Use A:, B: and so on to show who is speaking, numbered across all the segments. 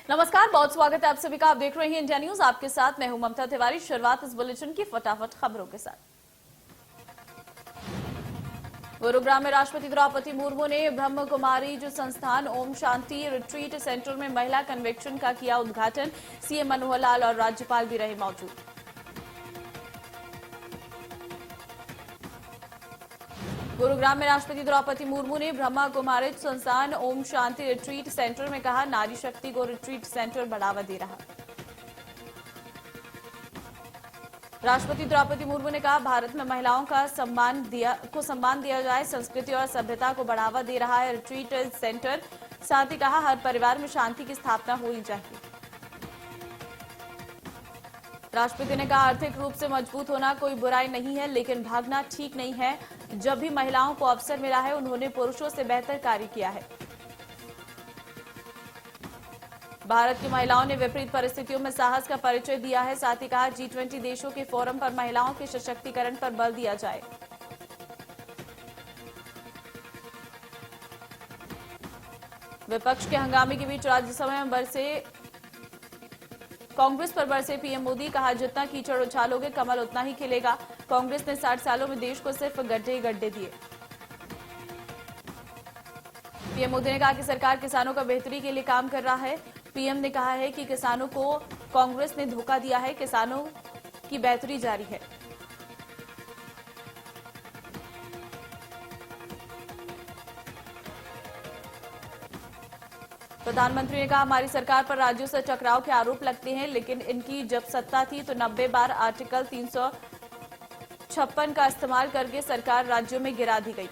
A: नमस्कार, बहुत स्वागत है आप सभी का। आप देख रहे हैं इंडिया न्यूज। आपके साथ मैं हूं ममता तिवारी। शुरुआत इस बुलेटिन की फटाफट खबरों के साथ। गुरुग्राम में राष्ट्रपति द्रौपदी मुर्मू ने ब्रह्म कुमारी जो संस्थान ओम शांति रिट्रीट सेंटर में महिला कन्वेंशन का किया उद्घाटन। सीएम मनोहर लाल और राज्यपाल भी रहे मौजूद। गुरुग्राम में राष्ट्रपति द्रौपदी मुर्मू ने ब्रह्मा कुमारी संस्थान ओम शांति रिट्रीट सेंटर में कहा, नारी शक्ति को रिट्रीट सेंटर बढ़ावा दे रहा। राष्ट्रपति द्रौपदी मुर्मू ने कहा, भारत में महिलाओं का सम्मान दिया जाए, संस्कृति और सभ्यता को बढ़ावा दे रहा है रिट्रीट सेंटर। साथ ही कहा, हर परिवार में शांति की स्थापना होनी चाहिए। राष्ट्रपति ने कहा, आर्थिक रूप से मजबूत होना कोई बुराई नहीं है, लेकिन भागना ठीक नहीं है। जब भी महिलाओं को अवसर मिला है, उन्होंने पुरुषों से बेहतर कार्य किया है। भारत की महिलाओं ने विपरीत परिस्थितियों में साहस का परिचय दिया है। साथ ही कहा, G20 देशों के फोरम पर महिलाओं के सशक्तिकरण पर बल दिया जाए। विपक्ष के हंगामे के बीच राज्यसभा में कांग्रेस पर बरसे पीएम मोदी। कहा, जितना कीचड़ उछालोगे कमल उतना ही खिलेगा। कांग्रेस ने 60 सालों में देश को सिर्फ गड्ढे ही गड्ढे दिए। पीएम मोदी ने कहा कि सरकार किसानों का बेहतरी के लिए काम कर रहा है। पीएम ने कहा है कि किसानों को कांग्रेस ने धोखा दिया है, किसानों की बेहतरी जारी है। प्रधानमंत्री ने कहा, हमारी सरकार पर राज्यों से टकराव के आरोप लगते हैं, लेकिन इनकी जब सत्ता थी तो 90 बार आर्टिकल 356 का इस्तेमाल करके सरकार राज्यों में गिरा दी गई।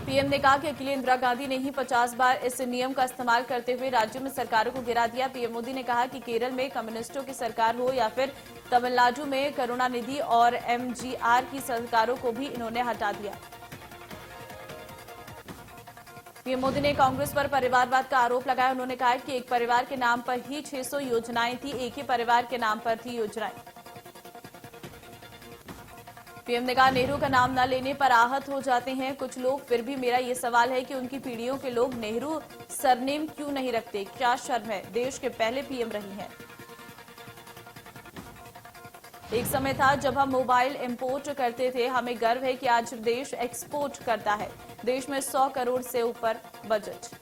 A: पीएम ने कहा कि अकेले इंदिरा गांधी ने ही 50 बार इस नियम का इस्तेमाल करते हुए राज्यों में सरकारों को गिरा दिया। पीएम मोदी ने कहा कि केरल में कम्युनिस्टों की सरकार हो या फिर तमिलनाडु में करुणानिधि और एमजीआर की सरकारों को भी इन्होंने हटा दिया। पीएम मोदी ने कांग्रेस पर परिवारवाद का आरोप लगाया। उन्होंने कहा कि एक परिवार के नाम पर ही 600 योजनाएं थी, एक ही परिवार के नाम पर थी योजनाएं। पीएम ने कहा, नेहरू का नाम न लेने पर आहत हो जाते हैं कुछ लोग, फिर भी मेरा ये सवाल है कि उनकी पीढ़ियों के लोग नेहरू सरनेम क्यों नहीं रखते। क्या शर्म है, देश के पहले पीएम रही हैं। एक समय था जब हम मोबाइल इंपोर्ट करते थे, हमें गर्व है कि आज देश एक्सपोर्ट करता है। देश में 100 करोड़ से ऊपर बजट।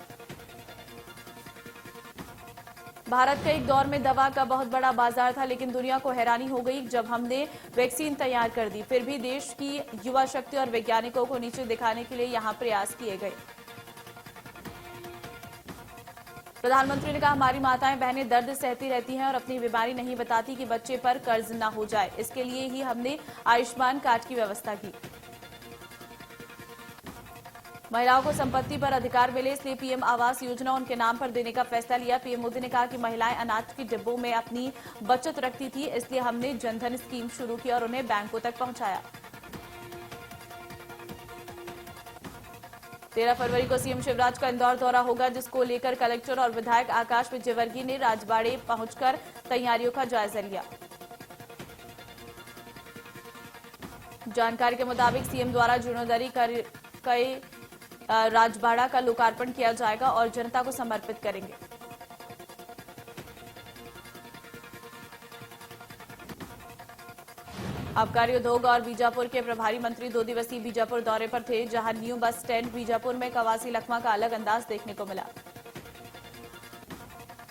A: भारत का एक दौर में दवा का बहुत बड़ा बाजार था, लेकिन दुनिया को हैरानी हो गई जब हमने वैक्सीन तैयार कर दी। फिर भी देश की युवा शक्ति और वैज्ञानिकों को नीचे दिखाने के लिए यहां प्रयास किए गए। प्रधानमंत्री ने कहा, हमारी माताएं बहनें दर्द सहती रहती हैं और अपनी बीमारी नहीं बताती कि बच्चे पर कर्ज न हो जाए। इसके लिए ही हमने आयुष्मान कार्ड की व्यवस्था की। महिलाओं को संपत्ति पर अधिकार मिले, इसलिए पीएम आवास योजना उनके नाम पर देने का फैसला लिया। पीएम मोदी ने कहा कि महिलाएं अनाज के डिब्बों में अपनी बचत रखती थी, इसलिए हमने जनधन स्कीम शुरू की और उन्हें बैंकों तक पहुंचाया। 13 फरवरी को सीएम शिवराज का इंदौर दौरा होगा, जिसको लेकर कलेक्टर और विधायक आकाश विजयवर्गीय ने राजबाड़े पहुंचकर तैयारियों का जायजा लिया। जानकारी के मुताबिक सीएम द्वारा जीर्णोद्धारी कई राजबाड़ा का लोकार्पण किया जाएगा और जनता को समर्पित करेंगे। आबकारी उद्योग और बीजापुर के प्रभारी मंत्री 2 दिवसीय बीजापुर दौरे पर थे, जहां न्यू बस स्टैंड बीजापुर में कवासी लखमा का अलग अंदाज देखने को मिला।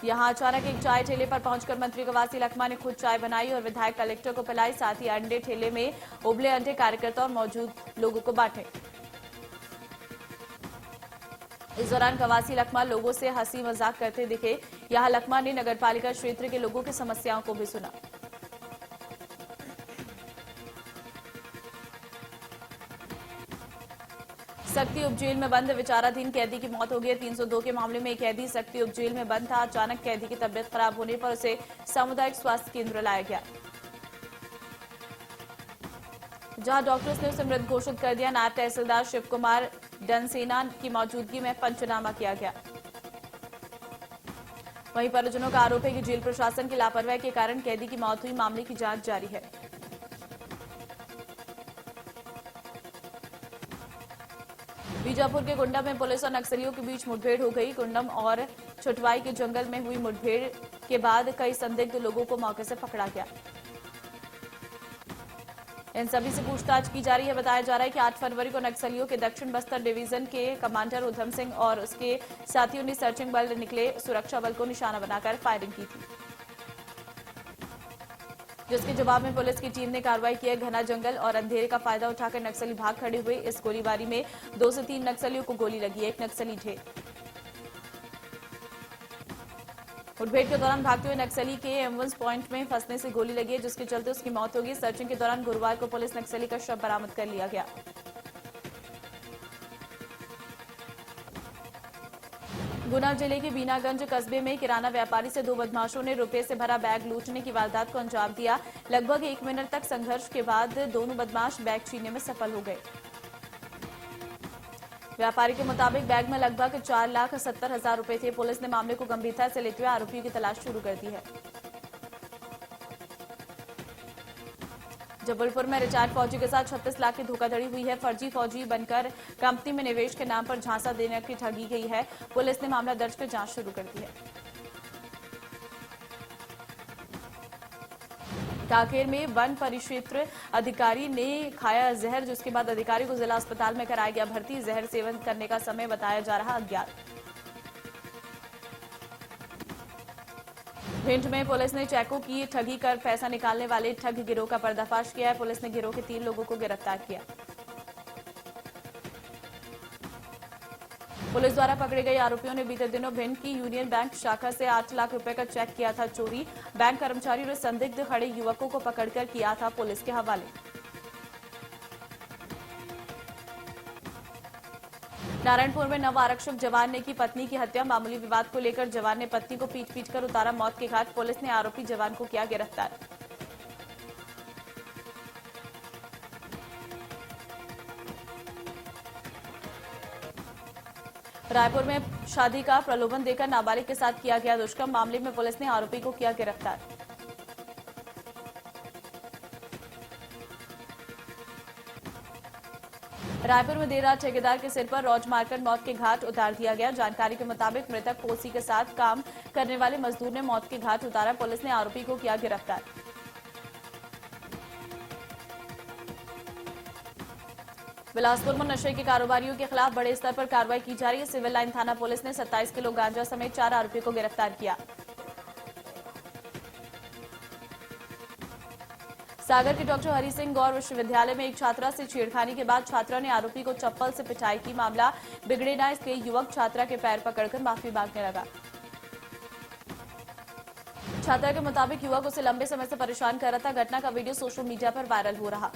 A: यहां अचानक एक चाय ठेले पर पहुंचकर मंत्री कवासी लखमा ने खुद चाय बनाई और विधायक कलेक्टर को पिलाई। साथ ही अंडे ठेले में उबले अंडे कार्यकर्ता और मौजूद लोगों को बांटे। इस दौरान कवासी लखमा लोगों से हंसी मजाक करते दिखे। यहां लखमा ने नगरपालिका क्षेत्र के लोगों की समस्याओं को भी सुना। सक्ती उपजेल में बंद विचाराधीन कैदी की मौत हो गई। 302 के मामले में एक कैदी सक्ती उपजेल में बंद था। अचानक कैदी की तबियत खराब होने पर उसे सामुदायिक स्वास्थ्य केंद्र लाया गया, जहां डॉक्टर्स ने उसे मृत घोषित कर दिया। नायब तहसीलदार शिव कुमार डनसेना की मौजूदगी में पंचनामा किया गया। वहीं परिजनों का आरोप है कि जेल प्रशासन की लापरवाही के कारण कैदी की मौत हुई। मामले की जांच जारी है। बीजापुर के गुंडम में पुलिस और नक्सलियों के बीच मुठभेड़ हो गई। गुंडम और छुटवाई के जंगल में हुई मुठभेड़ के बाद कई संदिग्ध लोगों को मौके से पकड़ा गया। इन सभी से पूछताछ की जा रही है। बताया जा रहा है कि 8 फरवरी को नक्सलियों के दक्षिण बस्तर डिवीजन के कमांडर उधम सिंह और उसके साथियों ने सर्चिंग बल निकले सुरक्षा बल को निशाना बनाकर फायरिंग की थी, जिसके जवाब में पुलिस की टीम ने कार्रवाई की है। घना जंगल और अंधेरे का फायदा उठाकर नक्सली भाग खड़े हुए। इस गोलीबारी में 2 से 3 नक्सलियों को गोली लगी है। एक नक्सली ढेर। मुठभेड़ के दौरान भागते हुए नक्सली के एम्बुलेंस पॉइंट में फंसने से गोली लगी है, जिसके चलते उसकी मौत हो गई। सर्चिंग के दौरान गुरुवार को पुलिस नक्सली का शव बरामद कर लिया गया। गुना जिले के बीनागंज कस्बे में किराना व्यापारी से 2 बदमाशों ने रुपए से भरा बैग लूटने की वारदात को अंजाम दिया। लगभग 1 मिनट तक संघर्ष के बाद दोनों बदमाश बैग छीनने में सफल हो गए। व्यापारी के मुताबिक बैग में लगभग 4,70,000 रुपए थे। पुलिस ने मामले को गंभीरता से लेते हुए आरोपियों की तलाश शुरू कर दी है। जबलपुर में रिटायर्ड फौजी के साथ 36 लाख की धोखाधड़ी हुई है। फर्जी फौजी बनकर कंपनी में निवेश के नाम पर झांसा देने की ठगी गई है। पुलिस ने मामला दर्ज कर जांच शुरू कर दी है। कांकेर में वन परिक्षेत्र अधिकारी ने खाया जहर, जिसके बाद अधिकारी को जिला अस्पताल में कराया गया भर्ती। जहर सेवन करने का समय बताया जा रहा अज्ञात। भिंड में पुलिस ने चेकों की ठगी कर पैसा निकालने वाले ठग गिरोह का पर्दाफाश किया है। पुलिस ने गिरोह के 3 लोगों को गिरफ्तार किया। पुलिस द्वारा पकड़े गए आरोपियों ने बीते दिनों भिंड की यूनियन बैंक शाखा से 8 लाख रुपए का चेक किया था चोरी। बैंक कर्मचारियों ने संदिग्ध खड़े युवकों को पकड़कर किया था पुलिस के हवाले। नारायणपुर में नव आरक्षक जवान ने की पत्नी की हत्या। मामूली विवाद को लेकर जवान ने पत्नी को पीट कर उतारा मौत के घाट। पुलिस ने आरोपी जवान को किया गिरफ्तार। रायपुर में शादी का प्रलोभन देकर नाबालिग के साथ किया गया दुष्कर्म। मामले में पुलिस ने आरोपी को किया गिरफ्तार। रायपुर में देर रात ठेकेदार के सिर पर रॉड मारकर मौत के घाट उतार दिया गया। जानकारी के मुताबिक मृतक पोसी के साथ काम करने वाले मजदूर ने मौत के घाट उतारा। पुलिस ने आरोपी को किया गिरफ्तार। बिलासपुर में नशे के कारोबारियों के खिलाफ बड़े स्तर पर कार्रवाई की जा रही है। सिविल लाइन थाना पुलिस ने 27 किलो गांजा समेत 4 आरोपियों को गिरफ्तार किया। सागर के डॉक्टर हरि सिंह गौर विश्वविद्यालय में एक छात्रा से छेड़खानी के बाद छात्रा ने आरोपी को चप्पल से पिटाई की। मामला बिगड़े ना इसके युवक छात्रा के पैर पकड़कर माफी मांगने लगा। छात्रा के मुताबिक युवक उसे लंबे समय से परेशान कर रहा था। घटना का वीडियो सोशल मीडिया पर वायरल हो रहा।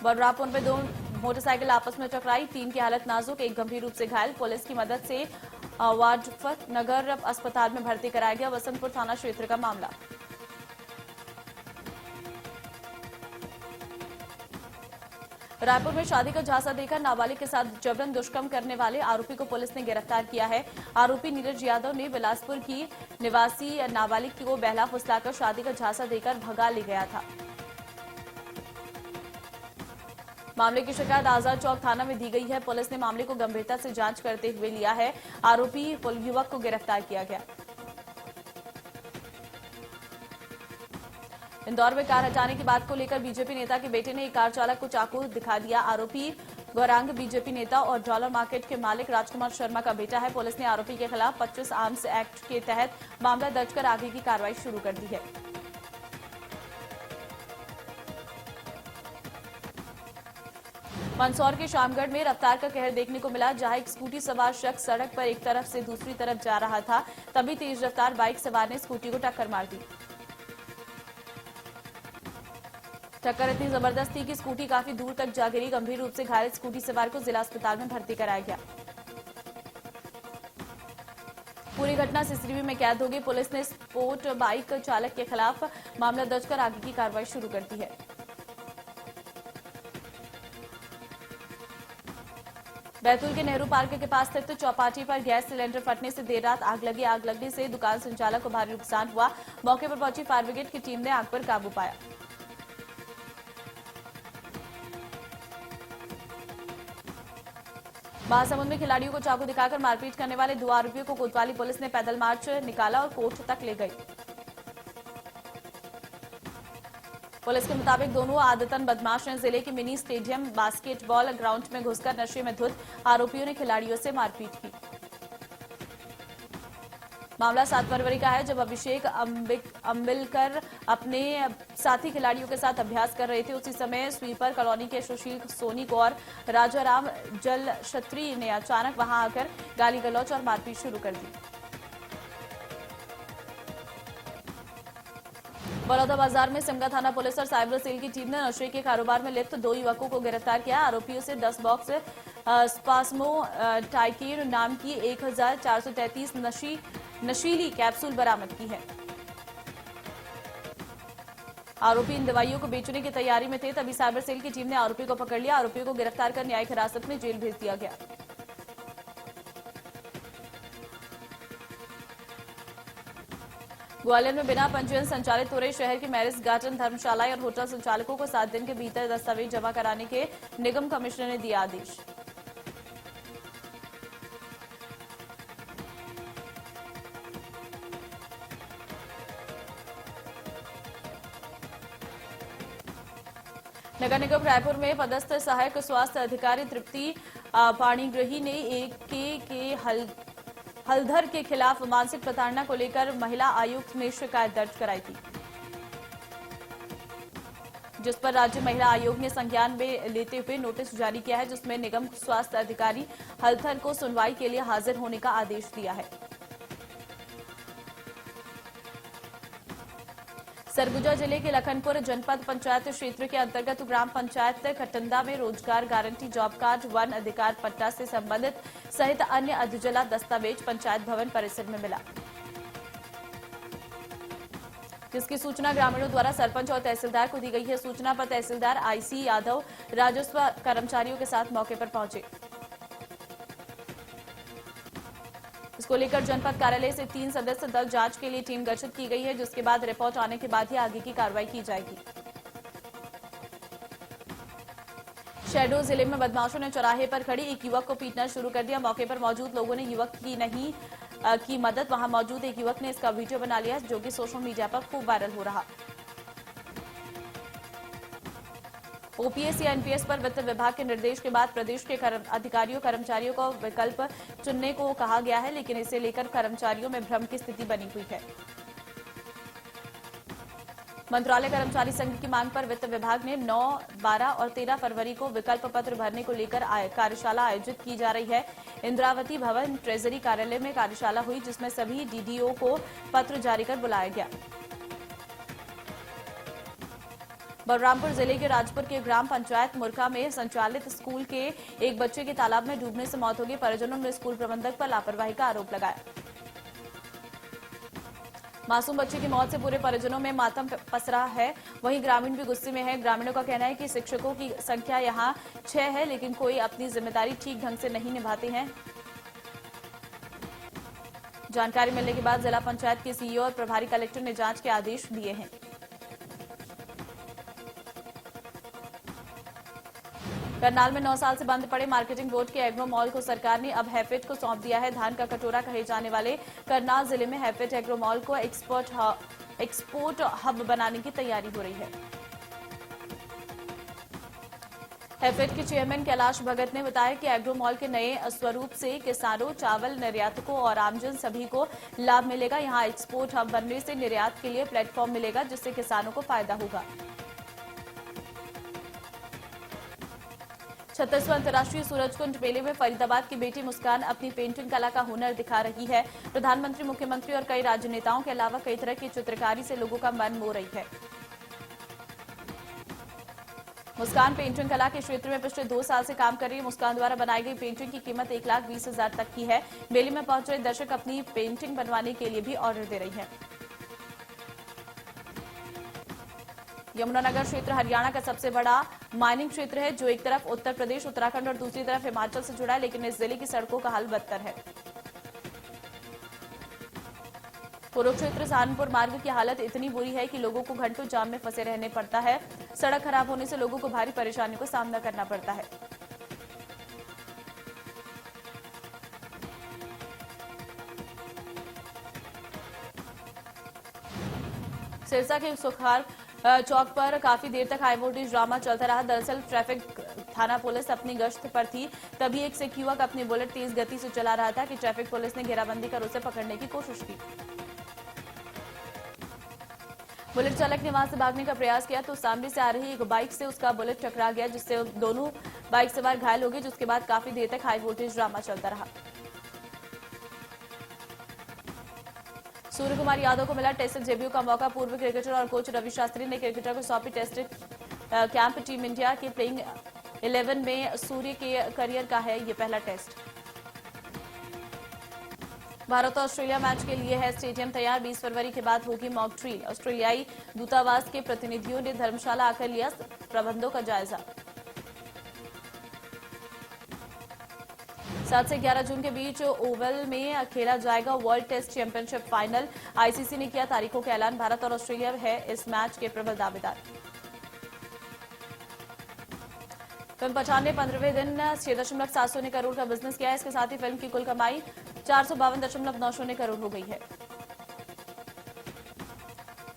A: बलरामपुर में 2 मोटरसाइकिल आपस में टकराई। 3 की हालत नाजुक, एक गंभीर रूप से घायल। पुलिस की मदद से वाजफत नगर अस्पताल में भर्ती कराया गया। वसंतपुर थाना क्षेत्र का मामला। रायपुर में शादी का झांसा देकर नाबालिग के साथ जबरन दुष्कर्म करने वाले आरोपी को पुलिस ने गिरफ्तार किया है। आरोपी नीरज यादव ने बिलासपुर की निवासी नाबालिग को बहला फुसलाकर शादी का झांसा देकर भगा ले गया था। मामले की शिकायत आजाद चौक थाना में दी गई है। पुलिस ने मामले को गंभीरता से जांच करते हुए लिया है। आरोपी युवक को गिरफ्तार किया गया। इंदौर में कार हटाने की बात को लेकर बीजेपी नेता के बेटे ने एक कार चालक को चाकू दिखा दिया। आरोपी गौरांग बीजेपी नेता और डॉलर मार्केट के मालिक राजकुमार शर्मा का बेटा है। पुलिस ने आरोपी के खिलाफ 25 आर्म्स एक्ट के तहत मामला दर्ज कर आगे की कार्रवाई शुरू कर दी है। मंदसौर के शामगढ़ में रफ्तार का कहर देखने को मिला, जहां एक स्कूटी सवार शख्स सड़क पर एक तरफ से दूसरी तरफ जा रहा था। तभी तेज रफ्तार बाइक सवार ने स्कूटी को टक्कर मार दी। टक्कर इतनी जबरदस्त थी कि स्कूटी काफी दूर तक जा गिरी। गंभीर रूप से घायल स्कूटी सवार को जिला अस्पताल में भर्ती कराया गया। पूरी घटना सीसीटीवी में कैद हो गई। पुलिस ने स्पोर्ट बाइक चालक के खिलाफ मामला दर्ज कर आगे की कार्रवाई शुरू कर दी है। बैतूल के नेहरू पार्क के पास स्थित चौपाटी पर गैस सिलेंडर फटने से देर रात आग लगी। आग लगने से दुकान संचालक को भारी नुकसान हुआ। मौके पर पहुंची फायर ब्रिगेड की टीम ने आग पर काबू पाया। महासमुंद में खिलाड़ियों को चाकू दिखाकर मारपीट करने वाले 2 आरोपियों को कोतवाली पुलिस ने पैदल मार्च निकाला और कोर्ट तक ले गई। पुलिस के मुताबिक दोनों आदतन बदमाश हैं। जिले के मिनी स्टेडियम बास्केटबॉल ग्राउंड में घुसकर नशे में धुत आरोपियों ने खिलाड़ियों से मारपीट की। मामला 7 फरवरी का है, जब अभिषेक अंबिलकर अपने साथी खिलाड़ियों के साथ अभ्यास कर रहे थे। उसी समय स्वीपर कॉलोनी के सुशील सोनी को और राजाराम जल क्षत्री ने अचानक वहां आकर गाली गलौज और मारपीट शुरू कर दी। बड़ौदा बाजार में सिमगा थाना पुलिस और साइबर सेल की टीम ने नशे के कारोबार में लिप्त 2 युवकों को गिरफ्तार किया। आरोपियों से 10 बॉक्स स्पास्मो टाइकीर नाम की 1433 नशीली कैप्सूल बरामद की है। आरोपी इन दवाइयों को बेचने की तैयारी में थे, तभी साइबर सेल की टीम ने आरोपी को पकड़ लिया। आरोपियों को गिरफ्तार कर न्यायिक हिरासत में जेल भेज दिया गया। ग्वालियर में बिना पंजीयन संचालित हो रहे शहर के मैरिज गार्डन, धर्मशाला और होटल संचालकों को 7 दिन के भीतर दस्तावेज जमा कराने के निगम कमिश्नर ने दिया आदेश। नगर निगम रायपुर में पदस्थ सहायक स्वास्थ्य अधिकारी तृप्ति पाणिग्रही ने हलधर के खिलाफ मानसिक प्रताड़ना को लेकर महिला आयुक्त में शिकायत दर्ज कराई थी, जिस पर राज्य महिला आयोग ने संज्ञान में लेते हुए नोटिस जारी किया है, जिसमें निगम स्वास्थ्य अधिकारी हलधर को सुनवाई के लिए हाजिर होने का आदेश दिया है। सरगुजा जिले के लखनपुर जनपद पंचायत क्षेत्र के अंतर्गत ग्राम पंचायत खटंदा में रोजगार गारंटी जॉब कार्ड, वन अधिकार पट्टा से संबंधित सहित अन्य अधिजला दस्तावेज पंचायत भवन परिसर में मिला, जिसकी सूचना ग्रामीणों द्वारा सरपंच और तहसीलदार को दी गई है। सूचना पर तहसीलदार आईसी यादव राजस्व कर्मचारियों के साथ मौके पर पहुंचे। इसको लेकर जनपद कार्यालय से 3 सदस्य दल जांच के लिए टीम गठित की गई है, जिसके बाद रिपोर्ट आने के बाद ही आगे की कार्रवाई की जाएगी। शहडोल जिले में बदमाशों ने चौराहे पर खड़ी एक युवक को पीटना शुरू कर दिया। मौके पर मौजूद लोगों ने युवक की नहीं की मदद। वहां मौजूद एक युवक ने इसका वीडियो बना लिया, जो कि सोशल मीडिया पर खूब वायरल हो रहा। ओपीएस या एनपीएस पर वित्त विभाग के निर्देश के बाद प्रदेश के अधिकारियों कर्मचारियों को विकल्प चुनने को कहा गया है, लेकिन इसे लेकर कर्मचारियों में भ्रम की स्थिति बनी हुई है। मंत्रालय कर्मचारी संघ की मांग पर वित्त विभाग ने 9, 12 और 13 फरवरी को विकल्प पत्र भरने को लेकर कार्यशाला आयोजित की जा रही है। इंद्रावती भवन ट्रेजरी कार्यालय में कार्यशाला हुई, जिसमें सभी डीडीओ को पत्र जारी कर बुलाया गया। बलरामपुर जिले के राजपुर के ग्राम पंचायत मुरका में संचालित स्कूल के एक बच्चे की तालाब में डूबने से मौत हो गई। परिजनों ने स्कूल प्रबंधक पर लापरवाही का आरोप लगाया। मासूम बच्चे की मौत से पूरे परिजनों में मातम पसरा है। वहीं ग्रामीण भी गुस्से में है। ग्रामीणों का कहना है कि शिक्षकों की संख्या यहां 6 है, लेकिन कोई अपनी जिम्मेदारी ठीक ढंग से नहीं निभाते हैं। जानकारी मिलने के बाद जिला पंचायत के सीईओ और प्रभारी कलेक्टर ने जांच के आदेश दिए हैं। करनाल में 9 साल से बंद पड़े मार्केटिंग बोर्ड के एग्रो मॉल को सरकार ने अब हैफेड को सौंप दिया है। धान का कटोरा कहे जाने वाले करनाल जिले में हैफेड एग्रो मॉल को एक्सपोर्ट हब बनाने की तैयारी हो रही है। हैफेड के चेयरमैन कैलाश भगत ने बताया कि एग्रो मॉल के नए स्वरूप से किसानों, चावल निर्यातकों और आमजन सभी को लाभ मिलेगा। यहां एक्सपोर्ट हब बनने से निर्यात के लिए प्लेटफॉर्म मिलेगा, जिससे किसानों को फायदा होगा। 36वां अंतर्राष्ट्रीय सूरजकुंड मेले में फरीदाबाद की बेटी मुस्कान अपनी पेंटिंग कला का हुनर दिखा रही है। प्रधानमंत्री, मुख्यमंत्री और कई राजनेताओं के अलावा कई तरह की चित्रकारी से लोगों का मन मोह रही है। मुस्कान पेंटिंग कला के क्षेत्र में पिछले 2 साल से काम कर रही है। मुस्कान द्वारा बनाई गई पेंटिंग की कीमत 1,20,000 तक की है। मेले में पहुंच रहे दर्शक अपनी पेंटिंग बनवाने के लिए भी ऑर्डर दे रही है। यमुनानगर क्षेत्र हरियाणा का सबसे बड़ा माइनिंग क्षेत्र है, जो एक तरफ उत्तर प्रदेश, उत्तराखंड और दूसरी तरफ हिमाचल से जुड़ा है, लेकिन इस जिले की सड़कों का हाल बदतर है। कुरुक्षेत्र सहारनपुर मार्ग की हालत इतनी बुरी है कि लोगों को घंटों जाम में फंसे रहने पड़ता है। सड़क खराब होने से लोगों को भारी परेशानी का सामना करना पड़ता है। सिरसा के सुखार चौक पर काफी देर तक हाई वोल्टेज ड्रामा चलता रहा। दरअसल ट्रैफिक थाना पुलिस अपनी गश्त पर थी, तभी एक सिख युवक अपनी बुलेट तेज गति से चला रहा था कि ट्रैफिक पुलिस ने घेराबंदी कर उसे पकड़ने की कोशिश की। बुलेट चालक ने वहां से भागने का प्रयास किया तो सामने से आ रही एक बाइक से उसका बुलेट टकरा गया, जिससे दोनों बाइक सवार घायल हो गए, जिसके बाद काफी देर तक हाई वोल्टेज ड्रामा चलता रहा। सूर्य कुमार यादव को मिला टेस्ट डेब्यू का मौका। पूर्व क्रिकेटर और कोच रवि शास्त्री ने क्रिकेटर को सौंपी टेस्ट कैंप। टीम इंडिया के प्लेइंग 11 में सूर्य के करियर का है ये पहला टेस्ट। भारत ऑस्ट्रेलिया मैच के लिए है स्टेडियम तैयार। 20 फरवरी के बाद होगी मॉक ड्रिल। ऑस्ट्रेलियाई दूतावास के प्रतिनिधियों ने धर्मशाला आकर लिया प्रबंधों का जायजा। 7 से 11 जून के बीच ओवल में खेला जाएगा world test championship final. ICC ने किया तारीखों का ऐलान। भारत और ऑस्ट्रेलिया है इस मैच के प्रबल दावेदार। फिल्म पठान ने 15वें दिन 6.7 करोड़ का बिजनेस किया है। इसके साथ ही फिल्म की कुल कमाई 452.9 करोड़ हो गई है।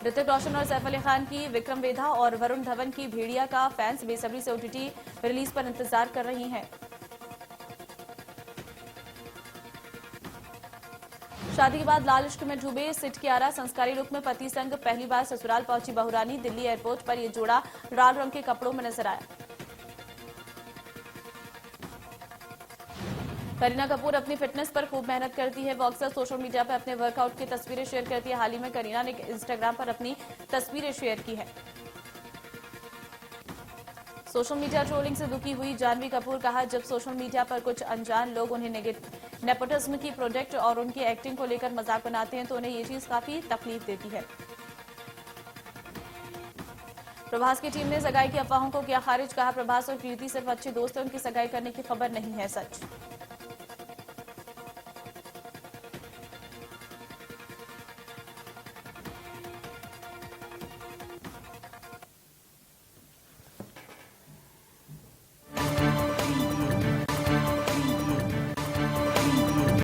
A: ऋतिक रोशन और सैफ अली खान की विक्रम वेधा और वरुण धवन की भेड़िया का फैंस बेसब्री से ओटीटी रिलीज पर इंतजार कर रही हैं। शादी के बाद लाल इश्क में डूबे सिट कियारा। संस्कारी लुक में पति संग पहली बार ससुराल पहुंची बहुरानी। दिल्ली एयरपोर्ट पर यह जोड़ा लाल रंग के कपड़ों में नजर आया। करीना कपूर अपनी फिटनेस पर खूब मेहनत करती है। वो अक्सर सोशल मीडिया पर अपने वर्कआउट की तस्वीरें शेयर करती है। हाल ही में करीना ने इंस्टाग्राम पर अपनी तस्वीरें शेयर की है। सोशल मीडिया ट्रोलिंग से दुखी हुई जानवी कपूर। कहा, जब सोशल मीडिया पर कुछ अनजान लोग उन्हें नेपोटिज्म की प्रोजेक्ट और उनकी एक्टिंग को लेकर मजाक बनाते हैं तो उन्हें ये चीज काफी तकलीफ देती है। प्रभास की टीम ने सगाई की अफवाहों को किया खारिज। कहा, प्रभास और कीर्ति सिर्फ अच्छे दोस्त हैं, उनकी सगाई करने की खबर नहीं है सच।